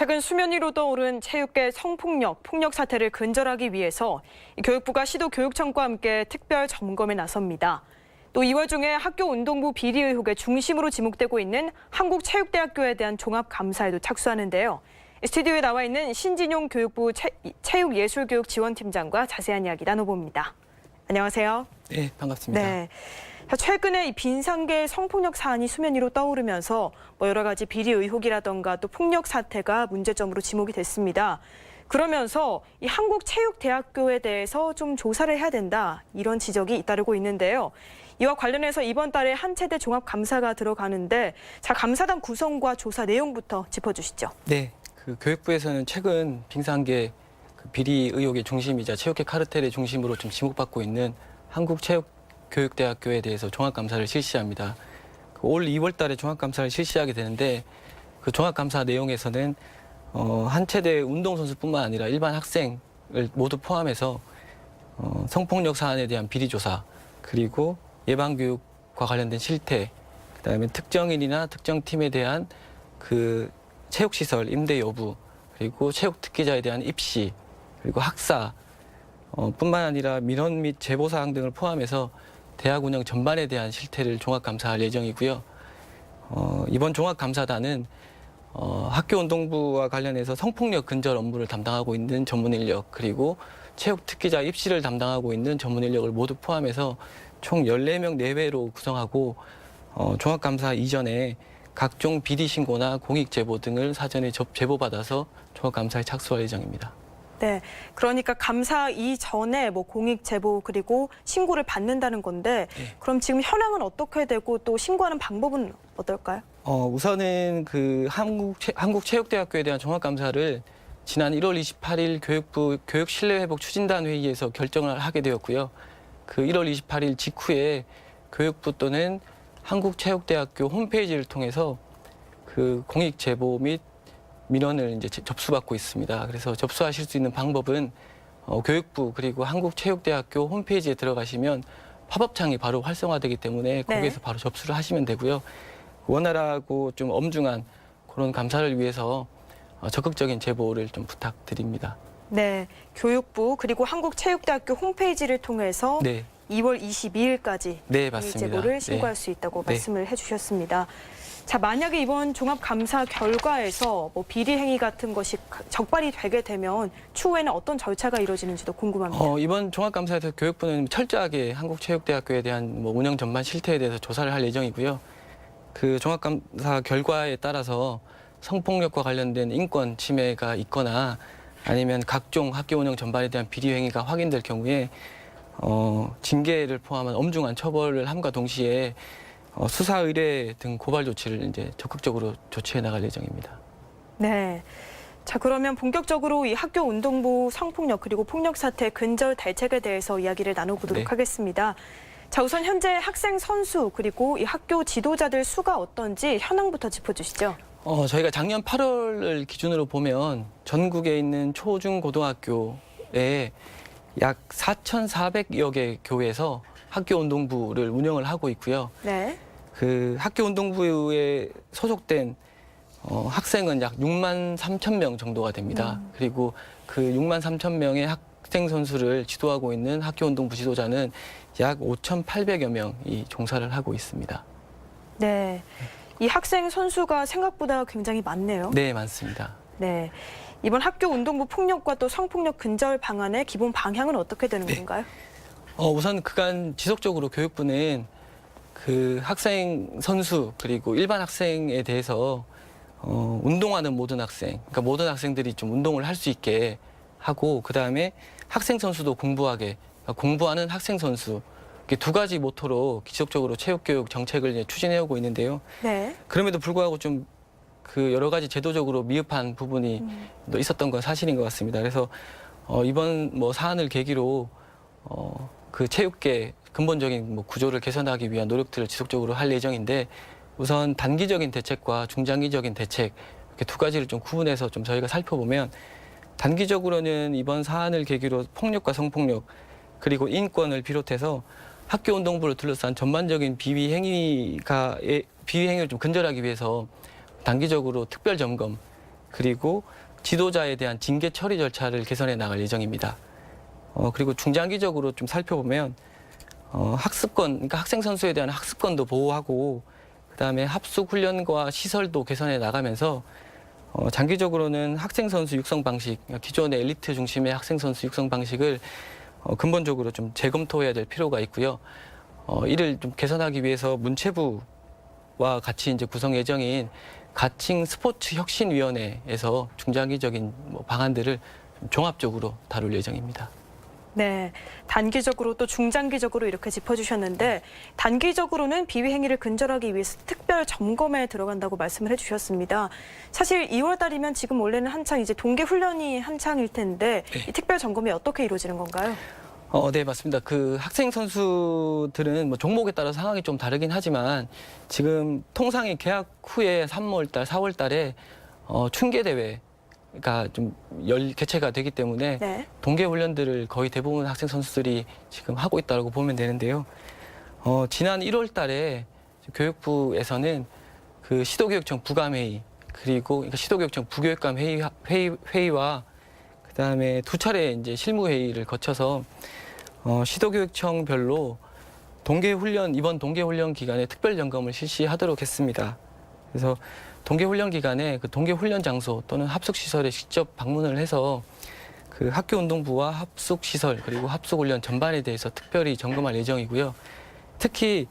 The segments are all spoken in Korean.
최근 수면 위로 떠오른 체육계 성폭력, 폭력 사태를 근절하기 위해서 교육부가 시도교육청과 함께 특별 점검에 나섭니다. 또 이 와중에 학교 운동부 비리 의혹의 중심으로 지목되고 있는 한국체육대학교에 대한 종합감사에도 착수하는데요. 스튜디오에 나와 있는 신진용 교육부 체육예술교육지원팀장과 자세한 이야기 나눠봅니다. 안녕하세요. 네, 반갑습니다. 네. 최근에 이 빈상계 성폭력 사안이 수면 위로 떠오르면서 여러 가지 비리 의혹이라던가 또 폭력 사태가 문제점으로 지목이 됐습니다. 그러면서 이 한국체육대학교에 대해서 좀 조사를 해야 된다, 이런 지적이 잇따르고 있는데요. 이와 관련해서 이번 달에 한체대 종합감사가 들어가는데, 감사단 구성과 조사 내용부터 짚어주시죠. 네, 교육부에서는 최근 빈상계 비리 의혹의 중심이자 체육계 카르텔의 중심으로 좀 지목받고 있는 한국체육교육대학교에 대해서 종합감사를 실시합니다. 올 2월 달에 종합감사를 실시하게 되는데, 그 종합감사 내용에서는 한체대 운동선수뿐만 아니라 일반 학생을 모두 포함해서 성폭력 사안에 대한 비리 조사, 그리고 예방교육과 관련된 실태, 그다음에 특정인이나 특정팀에 대한 그 체육시설 임대 여부, 그리고 체육특기자에 대한 입시, 그리고 학사 뿐만 아니라 민원 및 제보사항 등을 포함해서 대학 운영 전반에 대한 실태를 종합감사할 예정이고요. 이번 종합감사단은 학교 운동부와 관련해서 성폭력 근절 업무를 담당하고 있는 전문 인력, 그리고 체육특기자 입시를 담당하고 있는 전문 인력을 모두 포함해서 총 14명 내외로 구성하고 종합감사 이전에 각종 비리 신고나 공익 제보 등을 사전에 제보받아서 종합감사에 착수할 예정입니다. 네, 그러니까 감사 이전에 공익 제보 그리고 신고를 받는다는 건데, 네. 그럼 지금 현황은 어떻게 되고 또 신고하는 방법은 어떨까요? 우선은 한국체육대학교에 대한 종합감사를 지난 1월 28일 교육부 교육신뢰회복 추진단 회의에서 결정을 하게 되었고요. 그 1월 28일 직후에 교육부 또는 한국체육대학교 홈페이지를 통해서 그 공익 제보 및 민원을 이제 접수받고 있습니다. 그래서 접수하실 수 있는 방법은 교육부 그리고 한국체육대학교 홈페이지에 들어가시면 팝업창이 바로 활성화되기 때문에 거기에서 바로 접수를 하시면 되고요. 원활하고 좀 엄중한 그런 감사를 위해서 적극적인 제보를 좀 부탁드립니다. 네, 교육부 그리고 한국체육대학교 홈페이지를 통해서 네. 2월 22일까지 네, 공익 맞습니다. 제보를 신고할 네. 수 있다고 네. 말씀을 해주셨습니다. 만약에 이번 종합감사 결과에서 비리 행위 같은 것이 적발이 되게 되면 추후에는 어떤 절차가 이루어지는지도 궁금합니다. 이번 종합감사에서 교육부는 철저하게 한국체육대학교에 대한 운영 전반 실태에 대해서 조사를 할 예정이고요. 그 종합감사 결과에 따라서 성폭력과 관련된 인권 침해가 있거나 아니면 각종 학교 운영 전반에 대한 비리 행위가 확인될 경우에 징계를 포함한 엄중한 처벌을 함과 동시에 수사 의뢰 등 고발 조치를 이제 적극적으로 조치해 나갈 예정입니다. 네. 그러면 본격적으로 이 학교 운동부 성폭력 그리고 폭력 사태 근절 대책에 대해서 이야기를 나눠보도록 네. 하겠습니다. 우선 현재 학생 선수 그리고 이 학교 지도자들 수가 어떤지 현황부터 짚어주시죠. 저희가 작년 8월을 기준으로 보면 전국에 있는 초, 중, 고등학교에 약 4,400여 개 교회에서 학교 운동부를 운영을 하고 있고요. 네. 그 학교 운동부에 소속된 학생은 약 6만 3천 명 정도가 됩니다. 그리고 그 6만 3천 명의 학생 선수를 지도하고 있는 학교 운동부 지도자는 약 5,800여 명이 종사를 하고 있습니다. 네. 이 학생 선수가 생각보다 굉장히 많네요. 네, 많습니다. 네. 이번 학교 운동부 폭력과 또 성폭력 근절 방안의 기본 방향은 어떻게 되는 건가요? 우선 그간 지속적으로 교육부는 그 학생 선수 그리고 일반 학생에 대해서 운동하는 모든 학생, 그러니까 모든 학생들이 좀 운동을 할 수 있게 하고, 그 다음에 학생 선수도 공부하게, 그러니까 공부하는 학생 선수, 이렇게 두 가지 모토로 지속적으로 체육교육 정책을 이제 추진해 오고 있는데요. 네. 그럼에도 불구하고 좀 그 여러 가지 제도적으로 미흡한 부분이 있었던 건 사실인 것 같습니다. 그래서 이번 사안을 계기로 그 체육계 근본적인 구조를 개선하기 위한 노력들을 지속적으로 할 예정인데, 우선 단기적인 대책과 중장기적인 대책, 이렇게 두 가지를 좀 구분해서 좀 저희가 살펴보면, 단기적으로는 이번 사안을 계기로 폭력과 성폭력 그리고 인권을 비롯해서 학교 운동부를 둘러싼 전반적인 비위 행위를 좀 근절하기 위해서 단기적으로 특별 점검, 그리고 지도자에 대한 징계 처리 절차를 개선해 나갈 예정입니다. 그리고 중장기적으로 좀 살펴보면 학습권, 그러니까 학생 선수에 대한 학습권도 보호하고 그다음에 합숙 훈련과 시설도 개선해 나가면서 장기적으로는 학생 선수 육성 방식, 그러니까 기존의 엘리트 중심의 학생 선수 육성 방식을 근본적으로 좀 재검토해야 될 필요가 있고요. 이를 좀 개선하기 위해서 문체부와 같이 이제 구성 예정인 가칭 스포츠 혁신위원회에서 중장기적인 방안들을 좀 종합적으로 다룰 예정입니다. 네, 단기적으로 또 중장기적으로 이렇게 짚어주셨는데 단기적으로는 비위 행위를 근절하기 위해서 특별 점검에 들어간다고 말씀을 해주셨습니다. 사실 2월 달이면 지금 원래는 한창 이제 동계 훈련이 한창일 텐데 네. 이 특별 점검이 어떻게 이루어지는 건가요? 네, 맞습니다. 그 학생 선수들은 뭐 종목에 따라 상황이 좀 다르긴 하지만 지금 통상의 개학 후에 3월 달, 4월 달에 춘계 대회가 좀 개최가 되기 때문에 네. 동계 훈련들을 거의 대부분 학생 선수들이 지금 하고 있다고 보면 되는데요. 지난 1월 달에 교육부에서는 그 시도교육청 부감회의 그리고 그러니까 시도교육청 부교육감 회의와 그다음에 두 차례 이제 실무회의를 거쳐서 시도교육청별로 이번 동계훈련 기간에 특별 점검을 실시하도록 했습니다. 그래서 동계훈련 기간에 그 동계훈련 장소 또는 합숙시설에 직접 방문을 해서 그 학교운동부와 합숙시설 그리고 합숙훈련 전반에 대해서 특별히 점검할 예정이고요. 특히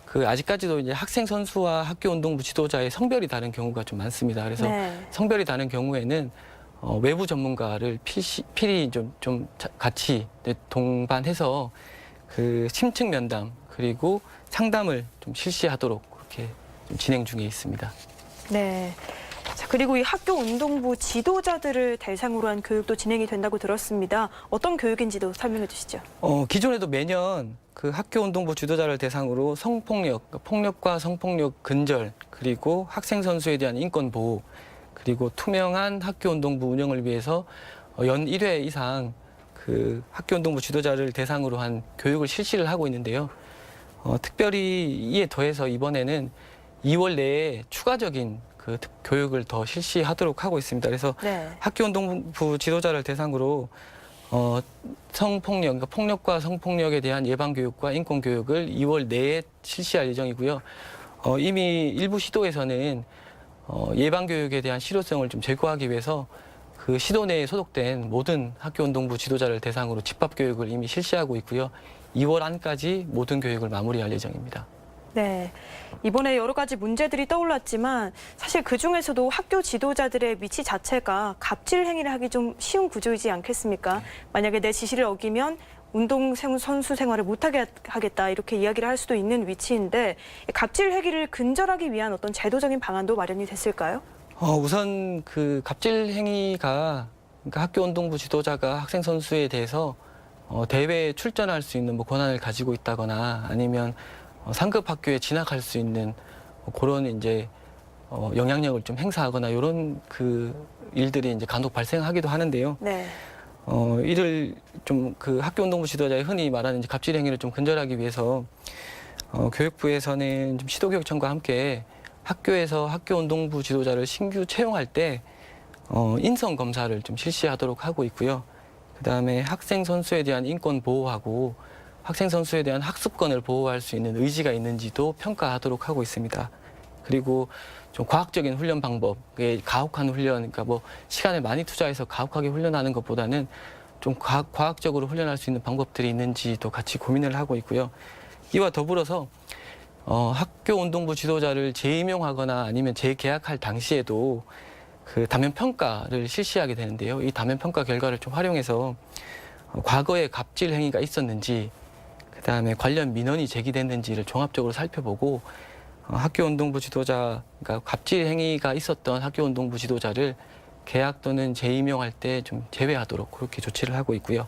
그 아직까지도 이제 학생 선수와 학교운동부 지도자의 성별이 다른 경우가 좀 많습니다. 그래서 네. 성별이 다른 경우에는 외부 전문가를 필히 좀 같이 동반해서 그 심층 면담 그리고 상담을 좀 실시하도록 그렇게 좀 진행 중에 있습니다. 네. 자, 그리고 이 학교 운동부 지도자들을 대상으로 한 교육도 진행이 된다고 들었습니다. 어떤 교육인지도 설명해 주시죠. 기존에도 매년 그 학교 운동부 지도자를 대상으로 성폭력, 폭력과 성폭력 근절, 그리고 학생 선수에 대한 인권 보호, 그리고 투명한 학교 운동부 운영을 위해서 연 1회 이상 그 학교 운동부 지도자를 대상으로 한 교육을 실시를 하고 있는데요. 특별히 이에 더해서 이번에는 2월 내에 추가적인 그 교육을 더 실시하도록 하고 있습니다. 그래서 네. 학교 운동부 지도자를 대상으로 성폭력, 그러니까 폭력과 성폭력에 대한 예방 교육과 인권 교육을 2월 내에 실시할 예정이고요. 이미 일부 시도에서는 예방 교육에 대한 실효성을 좀 제고하기 위해서 그 시도 내에 소속된 모든 학교 운동부 지도자를 대상으로 집합 교육을 이미 실시하고 있고요. 2월 안까지 모든 교육을 마무리할 예정입니다. 네. 이번에 여러 가지 문제들이 떠올랐지만 사실 그중에서도 학교 지도자들의 위치 자체가 갑질 행위를 하기 좀 쉬운 구조이지 않겠습니까? 만약에 내 지시를 어기면 운동 선수 생활을 못하게 하겠다 이렇게 이야기를 할 수도 있는 위치인데 갑질 행위를 근절하기 위한 어떤 제도적인 방안도 마련이 됐을까요? 우선 그 갑질 행위가 그러니까 학교 운동부 지도자가 학생 선수에 대해서 대회에 출전할 수 있는 뭐 권한을 가지고 있다거나 아니면 상급 학교에 진학할 수 있는 그런 이제 영향력을 좀 행사하거나 이런 그 일들이 이제 간혹 발생하기도 하는데요. 네. 이를 좀 그 학교 운동부 지도자의 흔히 말하는 이제 갑질 행위를 좀 근절하기 위해서 교육부에서는 좀 시도교육청과 함께 학교에서 학교 운동부 지도자를 신규 채용할 때 인성 검사를 좀 실시하도록 하고 있고요. 그다음에 학생 선수에 대한 인권 보호하고 학생 선수에 대한 학습권을 보호할 수 있는 의지가 있는지도 평가하도록 하고 있습니다. 그리고 좀 과학적인 훈련 방법, 가혹한 훈련, 그러니까 뭐 시간을 많이 투자해서 가혹하게 훈련하는 것보다는 좀 과학적으로 훈련할 수 있는 방법들이 있는지도 같이 고민을 하고 있고요. 이와 더불어서 학교 운동부 지도자를 재임용하거나 아니면 재계약할 당시에도 그 다면 평가를 실시하게 되는데요. 이 다면 평가 결과를 좀 활용해서 과거에 갑질 행위가 있었는지 그다음에 관련 민원이 제기됐는지를 종합적으로 살펴보고 학교 운동부 지도자, 그러니까 갑질 행위가 있었던 학교 운동부 지도자를 계약 또는 재임용할 때 좀 제외하도록 그렇게 조치를 하고 있고요.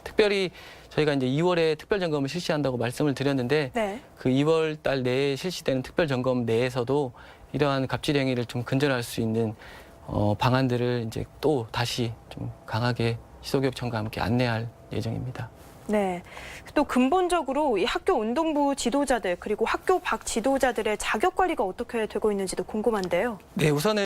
특별히 저희가 이제 2월에 특별 점검을 실시한다고 말씀을 드렸는데 네. 그 2월 달 내에 실시되는 특별 점검 내에서도 이러한 갑질 행위를 좀 근절할 수 있는 방안들을 이제 또 다시 좀 강하게 시도교육청과 함께 안내할 예정입니다. 네. 또 근본적으로 이 학교 운동부 지도자들 그리고 학교 밖 지도자들의 자격 관리가 어떻게 되고 있는지도 궁금한데요. 네, 우선은